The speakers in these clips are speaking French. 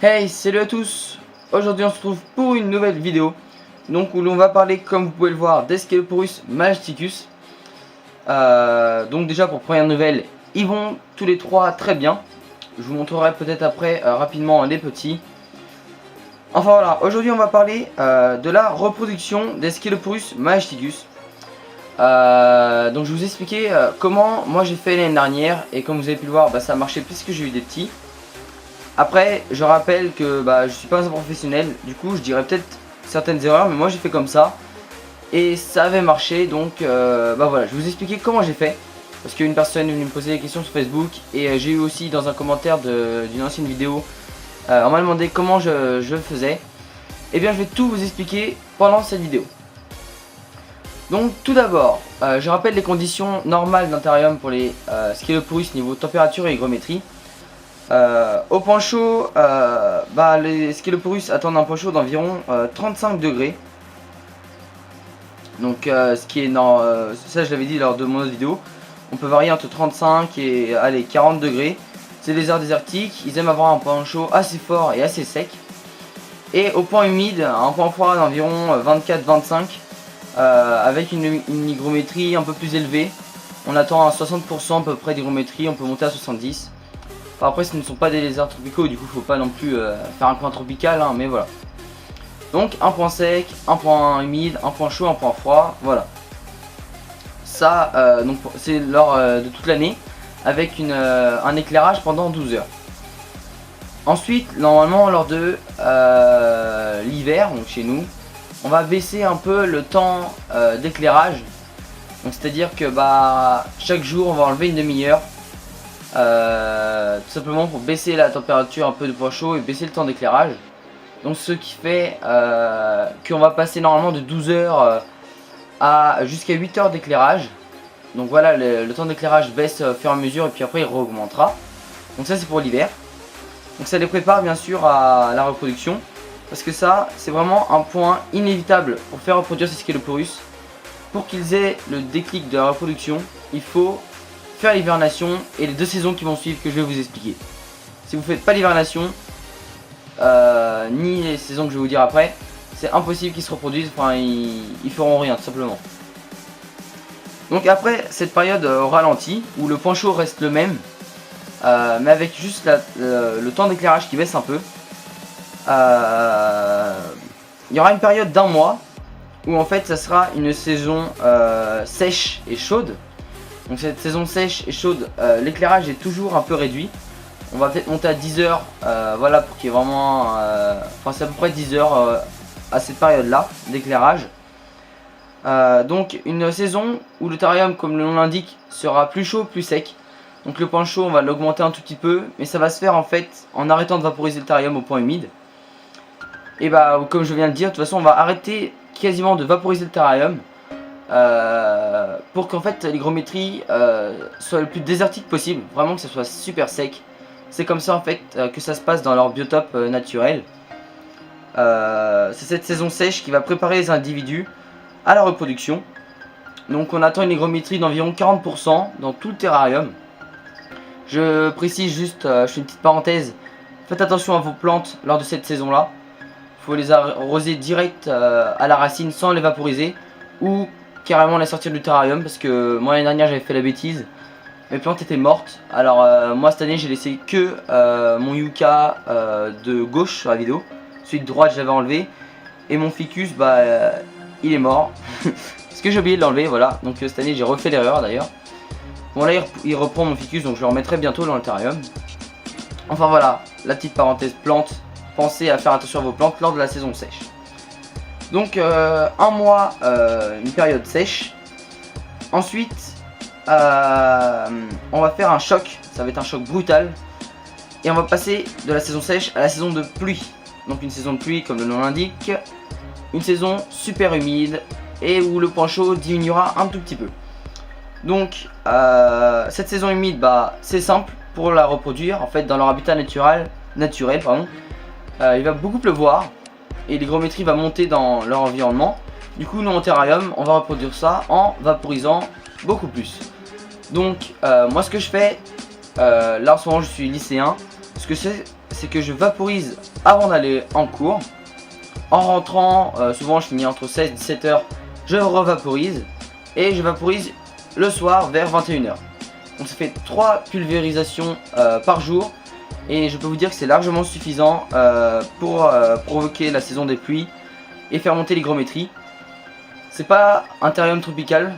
Hey, salut à tous. Aujourd'hui on se retrouve pour une nouvelle vidéo, donc où l'on va parler, comme vous pouvez le voir, d'Escaloporus majesticus. Donc déjà, pour première nouvelle, ils vont tous les trois très bien. Je vous montrerai peut-être après rapidement les petits. Enfin voilà, aujourd'hui on va parler de la reproduction d'Escaloporus majesticus. Donc je vais vous expliquer comment moi j'ai fait l'année dernière, et comme vous avez pu le voir, ça a marché puisque j'ai eu des petits. Après, je rappelle que je suis pas un professionnel, du coup je dirais peut-être certaines erreurs, mais moi j'ai fait comme ça et ça avait marché. Donc voilà, je vais vous expliquer comment j'ai fait, parce qu'une personne est venue me poser des questions sur Facebook, et j'ai eu aussi dans un commentaire d'une ancienne vidéo, on m'a demandé comment je faisais. Et bien je vais tout vous expliquer pendant cette vidéo. Donc tout d'abord, je rappelle les conditions normales d'un terrarium pour les Scaloporus niveau température et hygrométrie. Au point chaud, les Scaloporus attendent un point chaud d'environ 35 degrés. Donc ce qui est ça je l'avais dit lors de mon autre vidéo, on peut varier entre 35 et 40 degrés. C'est des aires désertiques, ils aiment avoir un point chaud assez fort et assez sec. Et au point humide, un point froid d'environ 24-25, avec une hygrométrie un peu plus élevée. On attend à 60% à peu près d'hygrométrie, on peut monter à 70%. Après, ce ne sont pas des déserts tropicaux, du coup faut pas non plus faire un coin tropical, mais voilà. Donc un point sec, un point humide, un point chaud, un point froid, voilà. Ça, c'est lors de toute l'année, avec un éclairage pendant 12 heures. Ensuite, normalement lors de l'hiver, donc chez nous, on va baisser un peu le temps d'éclairage. Donc c'est à dire que chaque jour on va enlever une demi-heure. Tout simplement pour baisser la température un peu de point chaud et baisser le temps d'éclairage. Donc ce qui fait qu'on va passer normalement de 12 heures à jusqu'à 8 heures d'éclairage. Donc voilà, le temps d'éclairage baisse au fur et à mesure, et puis après il re-augmentera. Donc ça c'est pour l'hiver. Donc ça les prépare bien sûr à la reproduction, parce que ça c'est vraiment un point inévitable pour faire reproduire ces Scaloporus. Pour qu'ils aient le déclic de la reproduction, il faut faire l'hivernation et les 2 saisons qui vont suivre, que je vais vous expliquer. Si vous faites pas l'hivernation ni les saisons que je vais vous dire après, c'est impossible qu'ils se reproduisent, enfin ils feront rien tout simplement. Donc après cette période au ralenti, où le point chaud reste le même, mais avec juste le temps d'éclairage qui baisse un peu, il y aura une période d'1 mois où en fait ça sera une saison sèche et chaude. Donc cette saison sèche et chaude, l'éclairage est toujours un peu réduit. On va peut-être monter à 10 heures, voilà, pour qu'il y ait vraiment, c'est à peu près 10 heures à cette période là d'éclairage. Donc une saison où le terrarium, comme le nom l'indique, sera plus chaud, plus sec. Donc le point chaud on va l'augmenter un tout petit peu, mais ça va se faire en fait en arrêtant de vaporiser le terrarium au point humide. Et comme je viens de dire, de toute façon on va arrêter quasiment de vaporiser le terrarium, pour qu'en fait l'hygrométrie soit le plus désertique possible, vraiment que ça soit super sec. C'est comme ça en fait que ça se passe dans leur biotope naturel. C'est cette saison sèche qui va préparer les individus à la reproduction. Donc on attend une hygrométrie d'environ 40% dans tout le terrarium. Je précise juste, je fais une petite parenthèse, faites attention à vos plantes lors de cette saison là. Il faut les arroser direct à la racine sans les vaporiser, ou carrément les sortir du terrarium, parce que moi l'année dernière j'avais fait la bêtise, mes plantes étaient mortes. Alors moi cette année j'ai laissé que mon yucca de gauche sur la vidéo, celui de droite j'avais enlevé, et mon ficus il est mort parce que j'ai oublié de l'enlever, voilà. Donc cette année j'ai refait l'erreur d'ailleurs. Bon là il reprend mon ficus, donc je le remettrai bientôt dans le terrarium. Enfin voilà, la petite parenthèse plante, pensez à faire attention à vos plantes lors de la saison sèche. Donc 1 mois, une période sèche. Ensuite on va faire un choc, ça va être un choc brutal, et on va passer de la saison sèche à la saison de pluie. Donc une saison de pluie, comme le nom l'indique, une saison super humide et où le point chaud diminuera un tout petit peu. Donc cette saison humide, c'est simple pour la reproduire. En fait, dans leur habitat naturel, il va beaucoup pleuvoir et l'hygrométrie va monter dans leur environnement. Du coup, nous en terrarium, on va reproduire ça en vaporisant beaucoup plus. Donc moi ce que je fais, là en ce moment je suis lycéen, ce que c'est que je vaporise avant d'aller en cours. En rentrant, souvent je finis entre 16 et 17 h, je revaporise. Et je vaporise le soir vers 21 h. Donc ça fait 3 pulvérisations par jour. Et je peux vous dire que c'est largement suffisant pour provoquer la saison des pluies et faire monter l'hygrométrie. C'est pas un thérium tropical,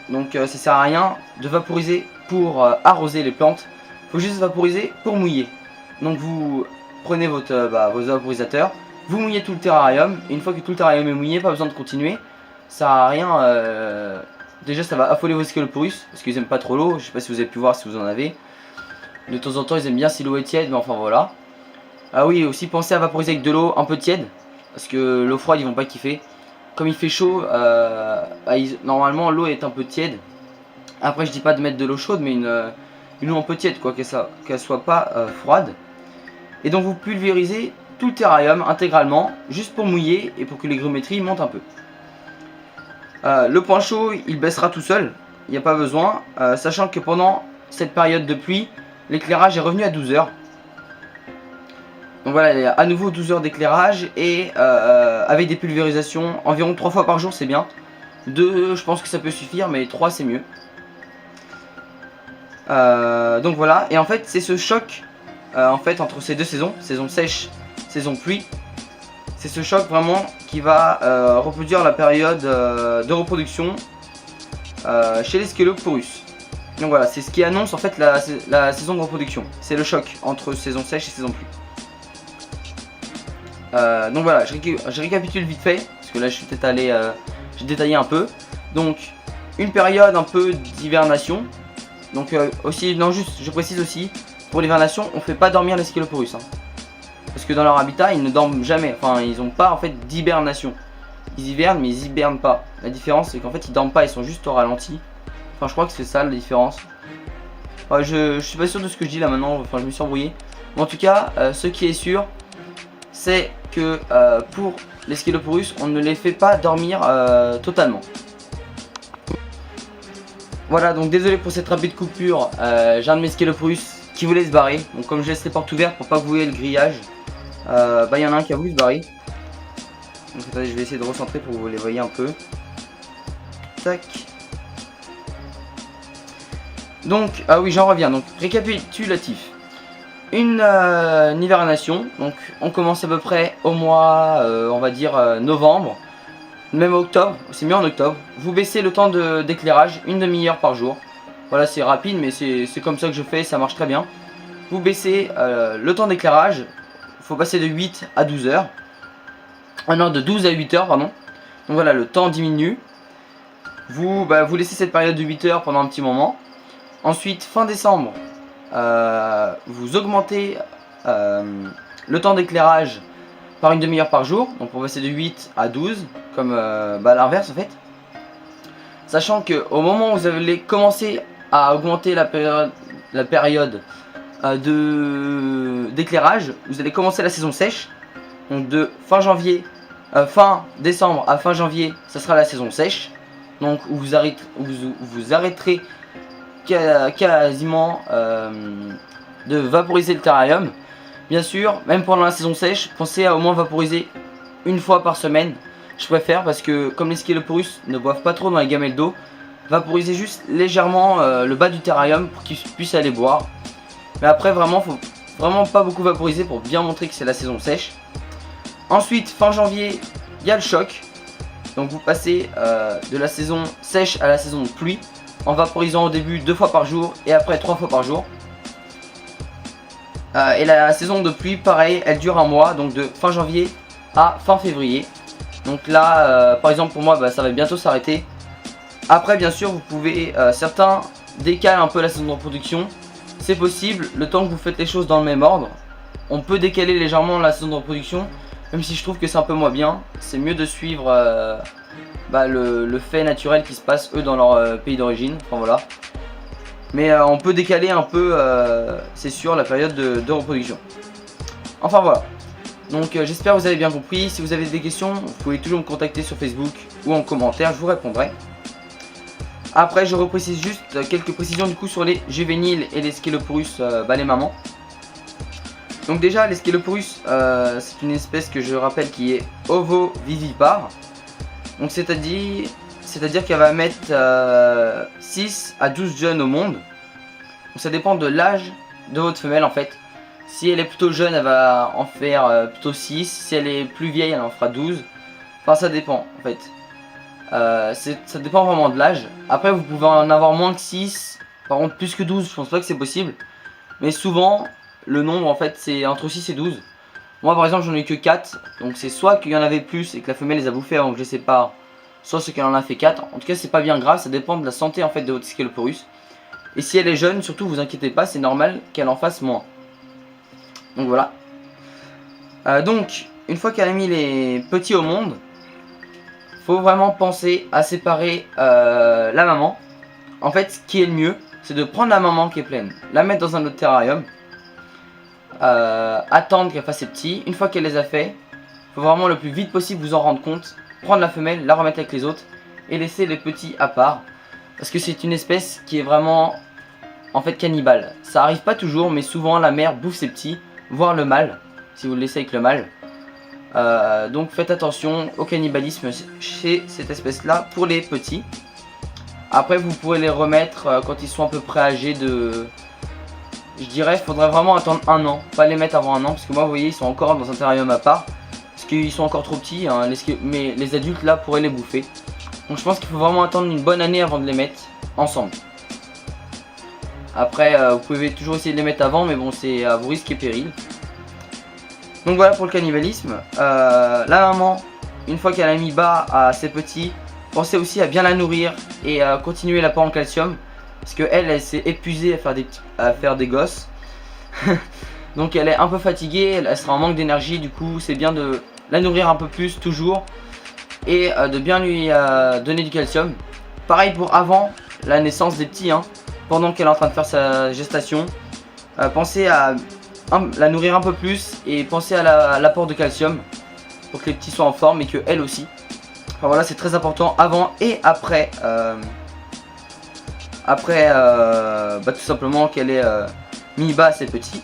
donc ça sert à rien de vaporiser pour arroser les plantes. Il faut juste vaporiser pour mouiller. Donc vous prenez vos vaporisateurs, vous mouillez tout le terrarium. Et une fois que tout le terrarium est mouillé, pas besoin de continuer. Ça sert à rien. Déjà ça va affoler vos Sceloporus parce qu'ils aiment pas trop l'eau. Je sais pas si vous avez pu voir, si vous en avez. De temps en temps ils aiment bien si l'eau est tiède, mais enfin voilà. Ah oui, aussi pensez à vaporiser avec de l'eau un peu tiède, parce que l'eau froide ils vont pas kiffer. Comme il fait chaud, normalement l'eau est un peu tiède. Après je dis pas de mettre de l'eau chaude, mais une eau un peu tiède, quoi, qu'elle soit pas froide. Et donc vous pulvérisez tout le terrarium intégralement, juste pour mouiller et pour que l'hygrométrie monte un peu. Le point chaud il baissera tout seul, il n'y a pas besoin, sachant que pendant cette période de pluie, l'éclairage est revenu à 12 h. Donc voilà, il y a à nouveau 12 h d'éclairage et avec des pulvérisations environ 3 fois par jour, c'est bien. 2 je pense que ça peut suffire, mais 3 c'est mieux. Donc voilà, et en fait c'est ce choc entre ces deux saisons, saison sèche, saison pluie. C'est ce choc vraiment qui va reproduire la période de reproduction chez les Sceloporus. Donc voilà, c'est ce qui annonce en fait la saison de reproduction. C'est le choc entre saison sèche et saison pluie. Donc voilà, je récapitule vite fait, parce que là je suis peut-être allé, j'ai détaillé un peu. Donc une période un peu d'hivernation. Donc aussi, non juste, je précise aussi, pour l'hivernation, on fait pas dormir les Sceloporus. Parce que dans leur habitat, ils ne dorment jamais, enfin ils n'ont pas en fait d'hibernation. Ils hivernent mais ils hibernent pas. La différence c'est qu'en fait ils dorment pas, ils sont juste au ralenti. Enfin je crois que c'est ça la différence. Enfin, je suis pas sûr de ce que je dis là maintenant, enfin je me suis embrouillé. Mais en tout cas, ce qui est sûr, c'est que pour les Sceloporus, on ne les fait pas dormir totalement. Voilà, donc désolé pour cette rapide coupure, j'ai un de mes Sceloporus qui voulait se barrer. Donc comme je laisse les portes ouvertes pour pas que vous voyez le grillage, y en a un qui a voulu se barrer. Donc attendez, je vais essayer de recentrer pour que vous les voyez un peu. Tac. Donc, ah oui, j'en reviens. Donc, récapitulatif. Une hivernation. Donc, on commence à peu près au mois, on va dire novembre. Même octobre. C'est mieux en octobre. Vous baissez le temps d'éclairage, une demi-heure par jour. Voilà, c'est rapide, mais c'est comme ça que je fais. Ça marche très bien. Vous baissez le temps d'éclairage. Il faut passer de 8 à 12 heures. Non, de 12 à 8 heures, pardon. Donc voilà, le temps diminue. Vous laissez cette période de 8 heures pendant un petit moment. Ensuite, fin décembre, vous augmentez le temps d'éclairage par une demi-heure par jour. Donc on va passer de 8 à 12, comme l'inverse en fait. Sachant qu'au moment où vous allez commencer à augmenter la période d'éclairage, vous allez commencer la saison sèche. Donc de fin décembre à fin janvier, ça sera la saison sèche. Donc où vous arrêterez quasiment de vaporiser le terrarium. Bien sûr, même pendant la saison sèche, pensez à au moins vaporiser une fois par semaine. Je préfère parce que comme les Sceloporus ne boivent pas trop dans les gamelles d'eau, vaporiser juste légèrement le bas du terrarium pour qu'ils puissent aller boire. Mais après vraiment, faut vraiment pas beaucoup vaporiser pour bien montrer que c'est la saison sèche. Ensuite, fin janvier, il y a le choc. Donc vous passez de la saison sèche à la saison de pluie en vaporisant au début 2 fois par jour et après 3 fois par jour. Et la saison de pluie, pareil, elle dure un mois, donc de fin janvier à fin février. Donc là, par exemple pour moi, ça va bientôt s'arrêter. Après, bien sûr, vous pouvez, certains décalent un peu la saison de reproduction. C'est possible, le temps que vous faites les choses dans le même ordre. On peut décaler légèrement la saison de reproduction, même si je trouve que c'est un peu moins bien. C'est mieux de suivre le fait naturel qui se passe eux dans leur pays d'origine. Enfin voilà. Mais on peut décaler un peu, c'est sûr, la période de reproduction. Enfin voilà. Donc j'espère que vous avez bien compris. Si vous avez des questions, vous pouvez toujours me contacter sur Facebook ou en commentaire, je vous répondrai. Après je reprécise juste quelques précisions du coup sur les juvéniles et les Sceloporus les mamans. Donc déjà les Sceloporus, c'est une espèce que je rappelle qui est ovovivipare. Donc c'est-à-dire qu'elle va mettre 6 à 12 jeunes au monde. Donc ça dépend de l'âge de votre femelle en fait. Si elle est plutôt jeune, elle va en faire plutôt 6. Si elle est plus vieille, elle en fera 12. Enfin ça dépend en fait. Ça dépend vraiment de l'âge. Après vous pouvez en avoir moins que 6. Par contre plus que 12, je pense pas que c'est possible. Mais souvent le nombre en fait c'est entre 6 et 12. Moi par exemple j'en ai que 4. Donc c'est soit qu'il y en avait plus et que la femelle les a bouffés avant que je les sépare. Soit c'est qu'elle en a fait 4. En tout cas c'est pas bien grave, ça dépend de la santé en fait de votre Sceloporus. Et si elle est jeune, surtout vous inquiétez pas, c'est normal qu'elle en fasse moins. Donc voilà. Donc une fois qu'elle a mis les petits au monde, faut vraiment penser à séparer la maman. En fait, ce qui est le mieux, c'est de prendre la maman qui est pleine, la mettre dans un autre terrarium, attendre qu'elle fasse ses petits. Une fois qu'elle les a fait, faut vraiment le plus vite possible vous en rendre compte, prendre la femelle, la remettre avec les autres et laisser les petits à part. Parce que c'est une espèce qui est vraiment en fait cannibale. Ça arrive pas toujours, mais souvent la mère bouffe ses petits, voire le mâle, si vous le laissez avec le mâle. Donc faites attention au cannibalisme chez cette espèce là pour les petits. Après vous pourrez les remettre quand ils sont à peu près âgés de... Je dirais il faudrait vraiment attendre un an, pas les mettre avant un an, parce que moi vous voyez ils sont encore dans un terrarium à part. Parce qu'ils sont encore trop petits, hein, mais les adultes là pourraient les bouffer. Donc je pense qu'il faut vraiment attendre une bonne année avant de les mettre ensemble. Après vous pouvez toujours essayer de les mettre avant, mais bon c'est à vos risques et périls. Donc voilà pour le cannibalisme. La maman, une fois qu'elle a mis bas à ses petits, pensez aussi à bien la nourrir et à continuer l'apport en calcium. Parce que elle s'est épuisée à faire des gosses. Donc elle est un peu fatiguée, elle sera en manque d'énergie. Du coup c'est bien de la nourrir un peu plus toujours. Et de bien lui donner du calcium. Pareil pour avant la naissance des petits, hein, pendant qu'elle est en train de faire sa gestation. Pensez à la nourrir un peu plus et pensez à l'apport de calcium pour que les petits soient en forme et que elle aussi. Enfin voilà, c'est très important avant et après. Tout simplement qu'elle ait mis bas à ses petits.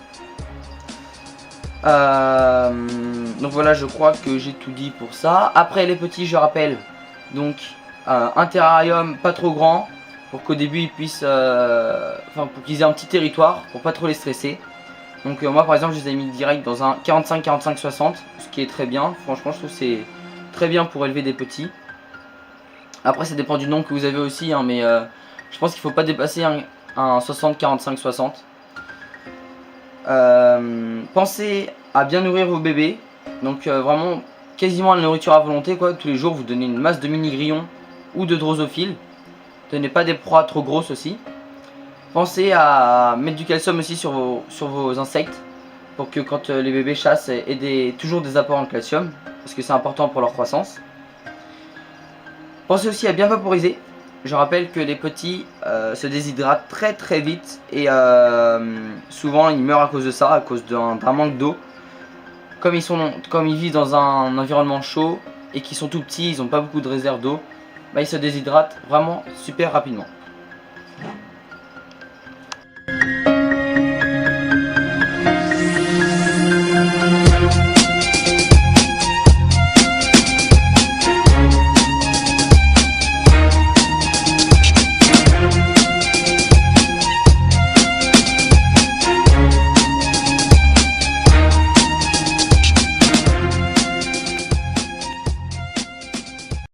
Donc voilà, je crois que j'ai tout dit pour ça. Après les petits, je rappelle donc un terrarium pas trop grand pour qu'au début ils puissent, pour qu'ils aient un petit territoire pour pas trop les stresser. Donc moi par exemple je les ai mis direct dans un 45-45-60, ce qui est très bien. Franchement je trouve que c'est très bien pour élever des petits. Après ça dépend du nombre que vous avez aussi, hein, mais je pense qu'il ne faut pas dépasser un 60-45-60. Pensez à bien nourrir vos bébés. Donc vraiment quasiment la nourriture à volonté quoi. Tous les jours vous donnez une masse de mini-grillons ou de drosophiles. Tenez pas des proies trop grosses aussi. Pensez à mettre du calcium aussi sur vos insectes. Pour que quand les bébés chassent aient toujours des apports en calcium. Parce que c'est important pour leur croissance. Pensez aussi à bien vaporiser. Je rappelle que les petits se déshydratent très vite et souvent ils meurent à cause de ça, à cause d'un manque d'eau. Comme ils vivent dans un environnement chaud et qu'ils sont tout petits, ils n'ont pas beaucoup de réserve d'eau, bah, ils se déshydratent vraiment super rapidement.